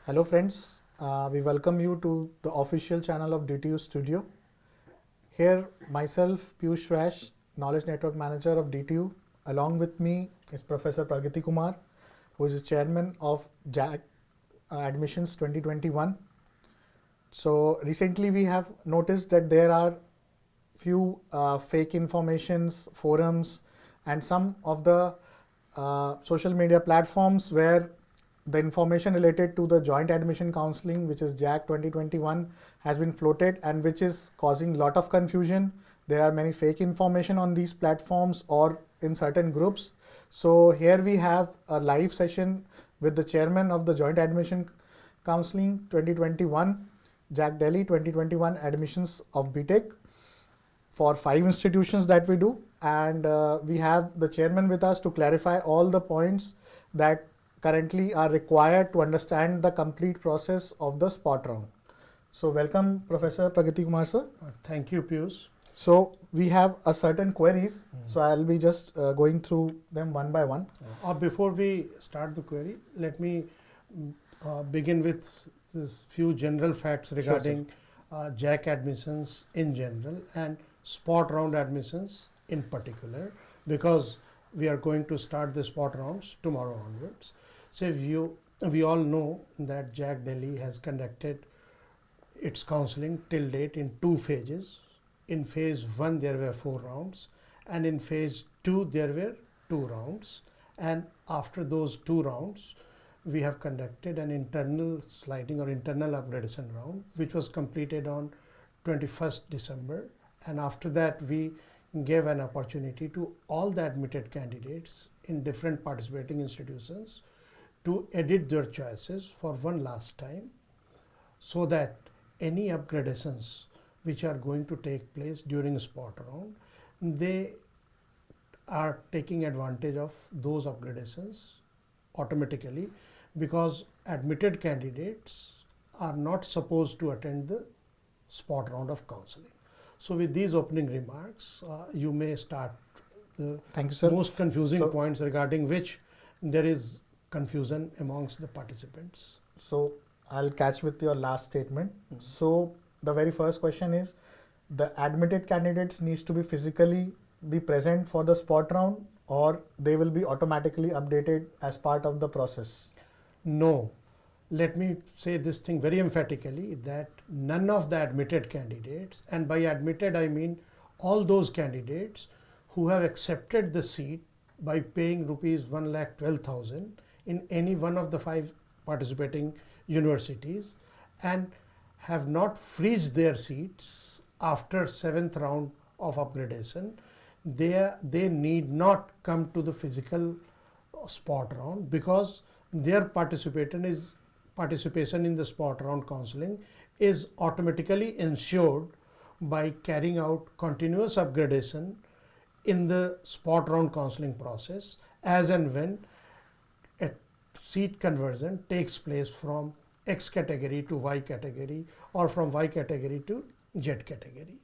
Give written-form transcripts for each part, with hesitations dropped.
Hello friends, we welcome you to the official channel of DTU Studio. Here myself Piyush Rash, Knowledge Network Manager of DTU. Along with me is Professor Pragati Kumar, who is the Chairman of JAC Admissions 2021. So recently we have noticed that there are few fake informations, forums and some of the social media platforms where the information related to the joint admission counseling, which is JAC 2021, has been floated and which is causing a lot of confusion. There are many fake information on these platforms or in certain groups. So here we have a live session with the chairman of the joint admission counseling 2021, JAC Delhi 2021 admissions of BTech for 5 institutions that we do. And we have the chairman with us to clarify all the points that currently are required to understand the complete process of the spot round. So welcome Professor Pragati Kumar sir. Thank you, Piyush. So we have a certain queries, so I'll be just going through them one by one. Before we start the query, let me begin with this few general facts regarding JAC admissions in general and spot round admissions in particular, because we are going to start the spot rounds tomorrow onwards. So we all know that JAC Delhi has conducted its counseling till date in 2 phases. In phase 1 there were 4 rounds and in phase 2 there were 2 rounds, and after those 2 rounds we have conducted an internal sliding or internal upgradation round, which was completed on 21st December, and after that we gave an opportunity to all the admitted candidates in different participating institutions to edit their choices for one last time, so that any upgradations which are going to take place during spot round, they are taking advantage of those upgradations automatically, because admitted candidates are not supposed to attend the spot round of counseling. So with these opening remarks, you may start the most confusing points regarding which there is confusion amongst the participants. So I'll catch with your last statement. So the very first question is, the admitted candidates needs to be physically be present for the spot round, or they will be automatically updated as part of the process? No. Let me say this thing very emphatically, that none of the admitted candidates, and by admitted I mean all those candidates who have accepted the seat by paying rupees 1,12,000 in any one of the 5 participating universities and have not freezed their seats after 7th round of upgradation, they need not come to the physical spot round, because their participation in the spot round counseling is automatically ensured by carrying out continuous upgradation in the spot round counseling process as and when a seat conversion takes place from X category to Y category or from Y category to Z category.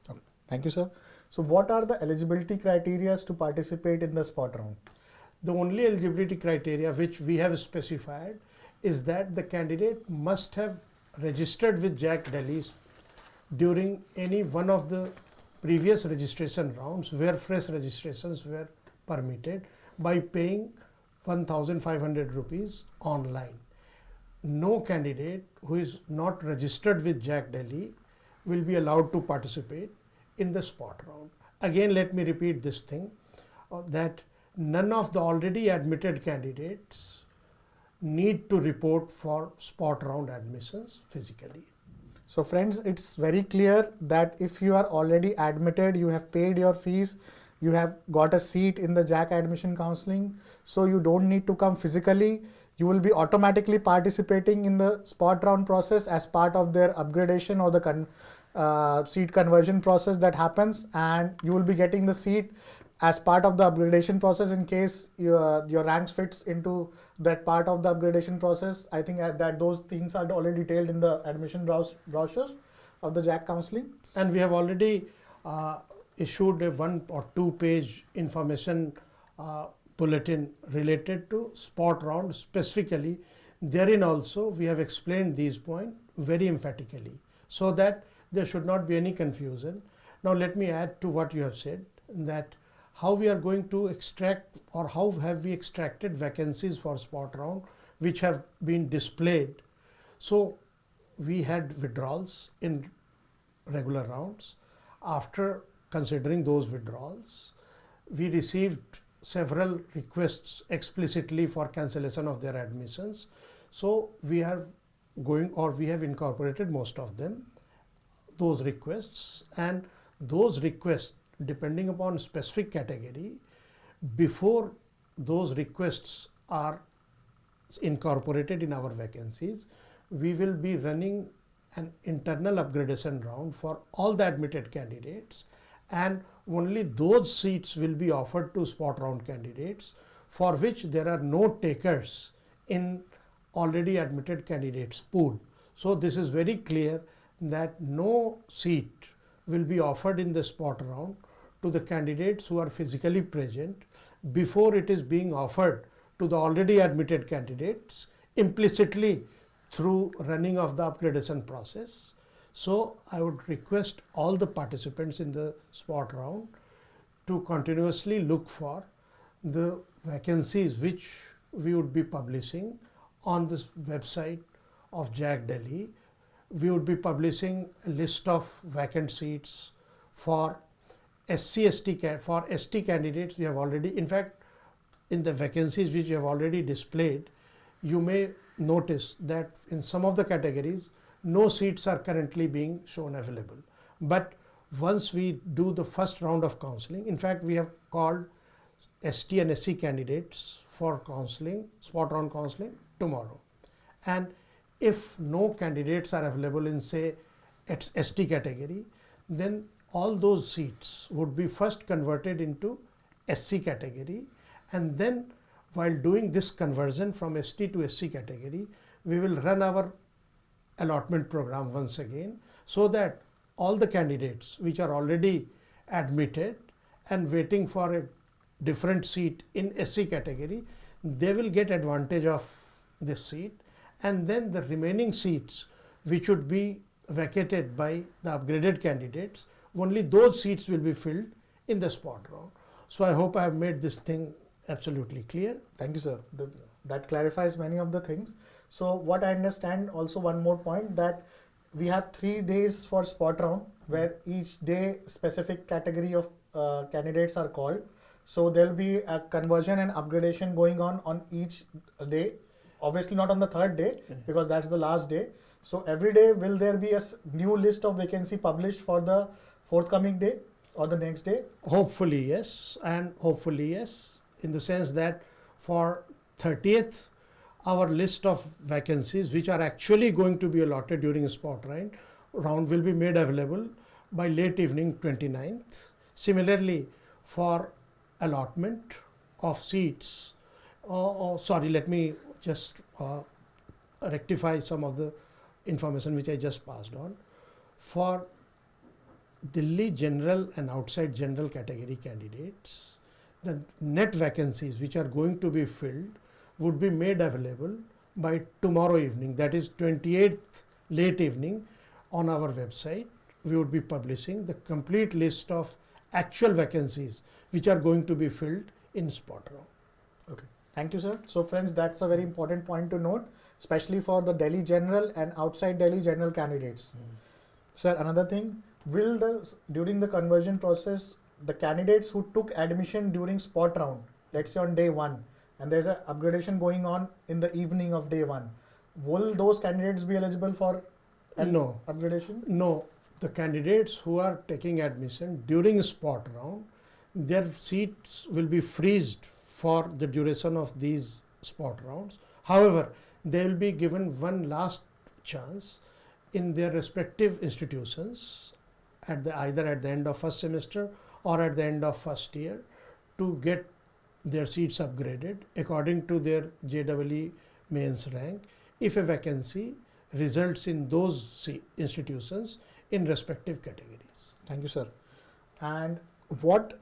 Okay. Thank you, sir. So what are the eligibility criteria to participate in the spot round? The only eligibility criteria which we have specified is that the candidate must have registered with JAC Delhi during any one of the previous registration rounds where fresh registrations were permitted by paying 1,500 rupees online. No candidate who is not registered with JAC Delhi will be allowed to participate in the spot round. Again, let me repeat this thing, that none of the already admitted candidates need to report for spot round admissions physically. So friends, it's very clear that if you are already admitted, you have paid your fees, you have got a seat in the JAC admission counseling, so you don't need to come physically. You will be automatically participating in the spot round process as part of their upgradation or the seat conversion process that happens, and you will be getting the seat as part of the upgradation process in case your ranks fits into that part of the upgradation process. I think that those things are already detailed in the admission brochures of the JAC counseling. And we have already issued a 1 or 2 page information bulletin related to spot round, specifically Therein also we have explained these points very emphatically so that there should not be any confusion. Now let me add to what you have said, that how we are going to extract, or how have we extracted vacancies for spot round which have been displayed. So we had withdrawals in regular rounds. After considering those withdrawals, we received several requests explicitly for cancellation of their admissions. So we have incorporated most of them, those requests, and those requests, depending upon specific category, before those requests are incorporated in our vacancies, we will be running an internal upgradation round for all the admitted candidates, and only those seats will be offered to spot round candidates for which there are no takers in already admitted candidates pool. So this is very clear that no seat will be offered in the spot round to the candidates who are physically present before it is being offered to the already admitted candidates implicitly through running of the upgradation process. So I would request all the participants in the spot round to continuously look for the vacancies which we would be publishing on this website of JAC Delhi. We would be publishing a list of vacant seats for ST candidates. We have already, in fact, in the vacancies which we have already displayed, you may notice that in some of the categories no seats are currently being shown available. But once we do the first round of counseling, in fact we have called ST and SC candidates for counseling, spot round counseling tomorrow. And if no candidates are available in, say, ST category, then all those seats would be first converted into SC category, and then while doing this conversion from ST to SC category, we will run our allotment program once again, so that all the candidates which are already admitted and waiting for a different seat in SC category, they will get advantage of this seat, and then the remaining seats which would be vacated by the upgraded candidates, only those seats will be filled in the spot round. So I hope I have made this thing absolutely clear. Thank you, sir. That clarifies many of the things. So what I understand, also one more point, that we have 3 days for spot round where each day specific category of candidates are called. So there will be a conversion and upgradation going on each day. Obviously not on the third day because that's the last day. So every day will there be a new list of vacancy published for the forthcoming day or the next day? Hopefully yes, and hopefully yes, in the sense that for 30th our list of vacancies which are actually going to be allotted during a spot round will be made available by late evening 29th. Similarly, for allotment of seats, let me just rectify some of the information which I just passed on. For Delhi general and outside general category candidates, the net vacancies which are going to be filled would be made available by tomorrow evening, that is 28th late evening. On our website we would be publishing the complete list of actual vacancies which are going to be filled in spot round. Okay, thank you, sir. So friends, that's a very important point to note, especially for the Delhi general and outside Delhi general candidates. Sir, another thing, during the conversion process, the candidates who took admission during spot round, let's say on day 1, and there's an upgradation going on in the evening of day 1, will those candidates be eligible for upgradation? No, the candidates who are taking admission during spot round, their seats will be freezed for the duration of these spot rounds. However, they will be given one last chance in their respective institutions either at the end of first semester or at the end of first year to get their seats upgraded according to their JEE mains rank if a vacancy results in those institutions in respective categories. Thank you, sir. And what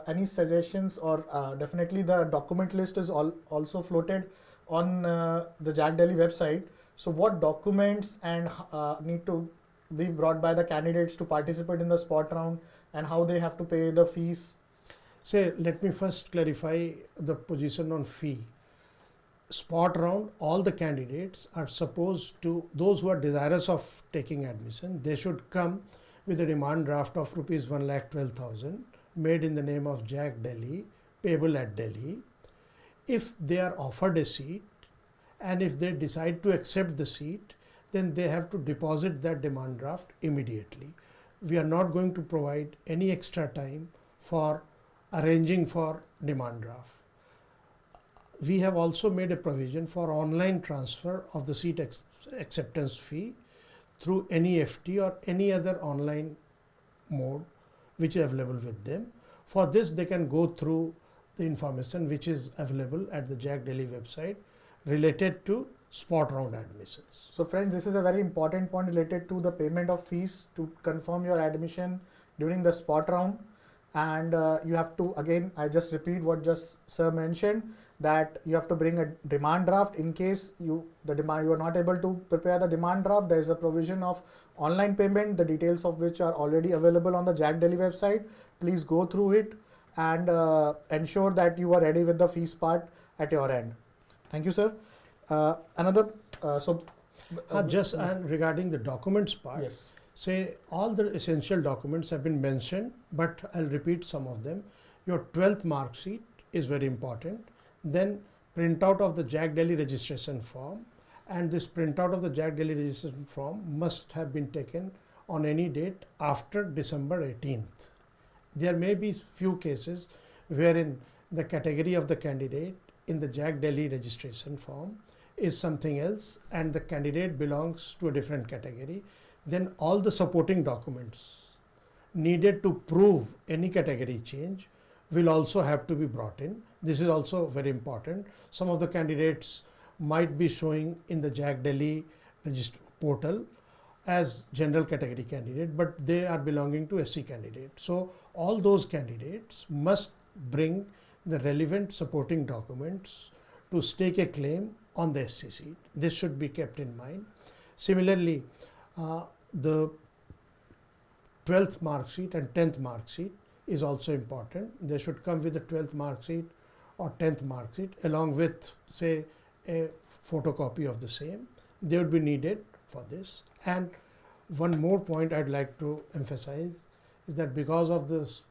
any suggestions, or definitely the document list is also floated on the JAC Delhi website. So what documents and need to be brought by the candidates to participate in the spot round, and how they have to pay the fees? Say, let me first clarify the position on fee. Spot round, all the candidates are supposed to, those who are desirous of taking admission, they should come with a demand draft of rupees 1,12,000 made in the name of JAC Delhi, payable at Delhi. If they are offered a seat and if they decide to accept the seat, then they have to deposit that demand draft immediately. We are not going to provide any extra time for arranging for demand draft. We have also made a provision for online transfer of the seat acceptance fee through NEFT or any other online mode which is available with them. For this, they can go through the information which is available at the JAC Delhi website related to spot round admissions. So friends, this is a very important point related to the payment of fees to confirm your admission during the spot round. And you have to, again, I just repeat what just sir mentioned, that you have to bring a demand draft. In case you are not able to prepare the demand draft, there is a provision of online payment, the details of which are already available on the JAC Delhi website. Please go through it and ensure that you are ready with the fees part at your end. Thank you, sir. And regarding the documents part, yes. Say all the essential documents have been mentioned, but I'll repeat some of them. Your 12th mark sheet is very important. Then printout of the JAC Delhi registration form, and this printout of the JAC Delhi registration form must have been taken on any date after December 18th. There may be few cases wherein the category of the candidate in the JAC Delhi registration form is something else and the candidate belongs to a different category. Then all the supporting documents needed to prove any category change will also have to be brought in. This is also very important. Some of the candidates might be showing in the JAC Delhi portal as general category candidate, but they are belonging to SC candidate. So all those candidates must bring the relevant supporting documents to stake a claim on the SC seat. This should be kept in mind. Similarly, the 12th mark sheet and 10th mark sheet is also important. They should come with the 12th mark sheet or 10th mark sheet along with, say, a photocopy of the same. They would be needed for this. And one more point I'd like to emphasize is that because of this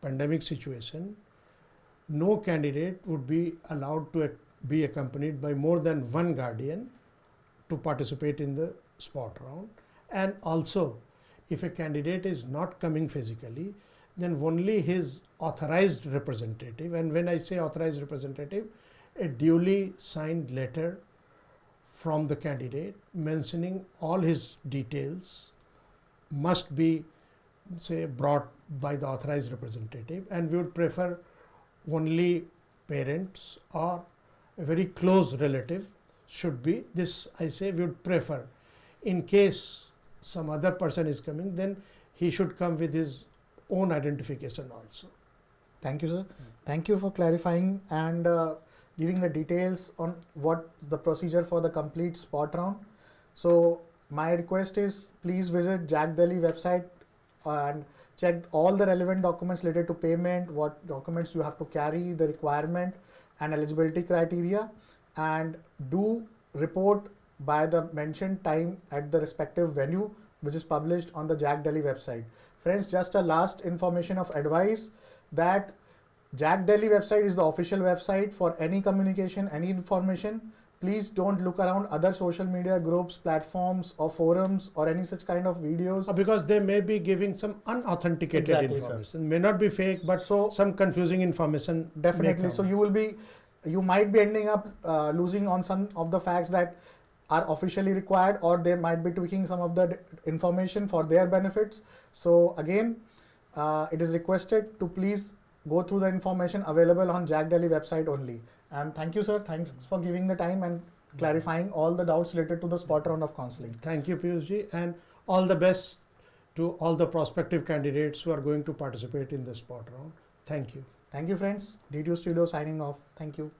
pandemic situation, no candidate would be allowed to be accompanied by more than one guardian to participate in the spot round. And also, if a candidate is not coming physically, then only his authorized representative, and when I say authorized representative, a duly signed letter from the candidate mentioning all his details must be, say, brought by the authorized representative, and we would prefer only parents or a very close relative should be. This I say we would prefer. In case some other person is coming, then he should come with his own identification also. Thank you, sir. Thank you for clarifying and giving the details on what the procedure for the complete spot round. So my request is, please visit JAC Delhi website and check all the relevant documents related to payment, what documents you have to carry, the requirement and eligibility criteria, and do report by the mentioned time at the respective venue, which is published on the JAC Delhi website. Friends, just a last information of advice, that JAC Delhi website is the official website for any communication, any information. Please don't look around other social media groups, platforms or forums or any such kind of videos. Because they may be giving some unauthenticated information. Sir. May not be fake, but so some confusing information. Definitely. So you might be ending up losing on some of the facts that are officially required, or they might be tweaking some of the information for their benefits. So again, it is requested to please go through the information available on JAC Delhi website only. And thank you, sir. Thanks for giving the time and clarifying all the doubts related to the spot round of counseling. Thank you, Piyush ji, and all the best to all the prospective candidates who are going to participate in the spot round. Thank you. Thank you, friends. DTU Studio signing off. Thank you.